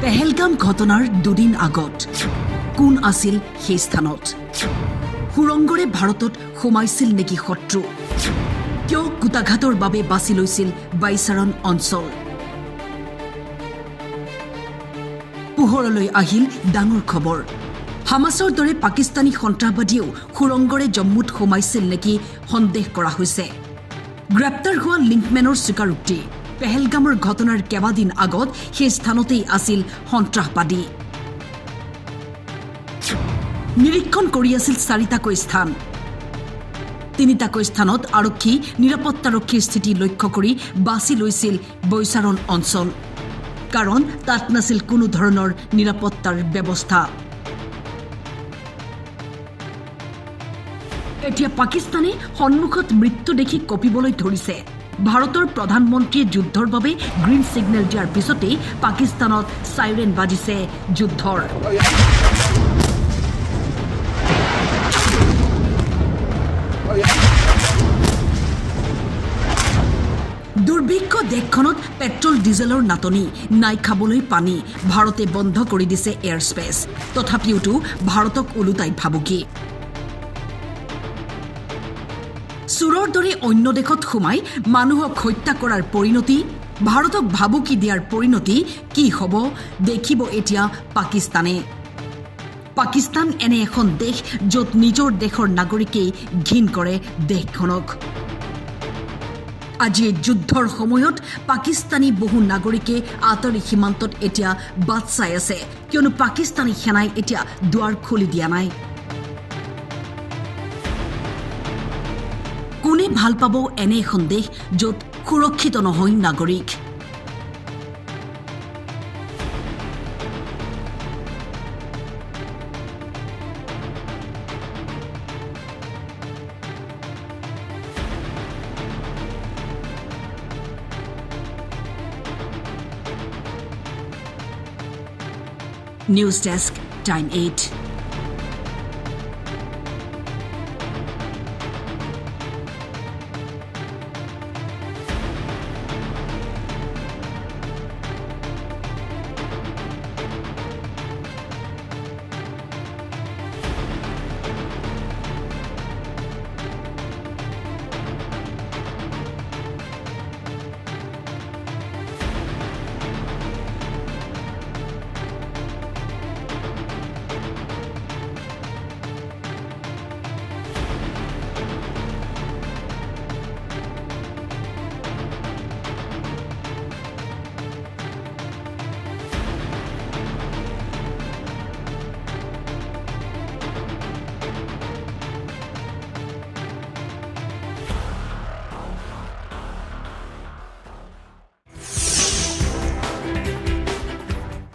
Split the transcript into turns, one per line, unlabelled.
পেহেলগাম ঘটনাৰ দুদিন আগত কোন আছিল সেই স্থানত সুৰংগৰে ভাৰতত সোমাইছিল নেকি শত্ৰু কিয় কুটাঘাতৰ বাবে বাছি লৈছিল বাইচাৰণ অঞ্চল পোহৰলৈ আহিল ডাঙৰ খবৰ হামাছৰ দৰে পাকিস্তানী সন্ত্ৰাসবাদীও সুৰংগৰে জম্মুত সোমাইছিল নেকি সন্দেহ কৰা হৈছে গ্ৰেপ্তাৰ হোৱা লিংকমেনৰ স্বীকাৰোক্তি পেহেলগামৰ ঘটনাৰ কেইবাদিন আগত সেই স্থানতেই আছিল সন্ত্ৰাসবাদী নিৰীক্ষণ কৰি আছিল চাৰিটাকৈ স্থান তিনিটাকৈ স্থানত আৰক্ষী নিৰাপত্তাৰক্ষীৰ স্থিতি লক্ষ্য কৰি বাছি লৈছিল বৈচাৰণ অঞ্চল কাৰণ তাত নাছিল কোনো ধৰণৰ নিৰাপত্তাৰ ব্যৱস্থা এতিয়া পাকিস্তানে সন্মুখত মৃত্যু দেখি কঁপিবলৈ ধৰিছে ভাৰতৰ প্ৰধানমন্ত্ৰীয়ে যুদ্ধৰ বাবে গ্ৰীণ সিগনেল দিয়াৰ পিছতেই পাকিস্তানত সাইৰেন বাজিছে যুদ্ধৰ দুৰ্ভিক্ষ দেশখনত পেট্ৰল ডিজেলৰ নাটনি নাই খাবলৈ পানী ভাৰতে বন্ধ কৰি দিছে এয়াৰ স্পেচ তথাপিওতো ভাৰতক ওলোটাই ভাবুকি চুৰৰ দৰে অন্য দেশত সোমাই মানুহক হত্যা কৰাৰ পৰিণতি ভাৰতক ভাবুকি দিয়াৰ পৰিণতি কি হ'ব দেখিব এতিয়া পাকিস্তান এনে এখন দেশ য'ত নিজৰ দেশৰ নাগৰিকেই ঘিণ কৰে দেশখনক আজি যুদ্ধৰ সময়ত পাকিস্তানী বহু নাগৰিকে আঁতৰি সীমান্তত এতিয়া বাট চাই আছে কিয়নো পাকিস্তানী সেনাই এতিয়া দুৱাৰ খুলি দিয়া নাই কোনে ভাল পাব এনে এখন দেশ য'ত সুৰক্ষিত নহয় নাগৰিক News Desk, Time 8.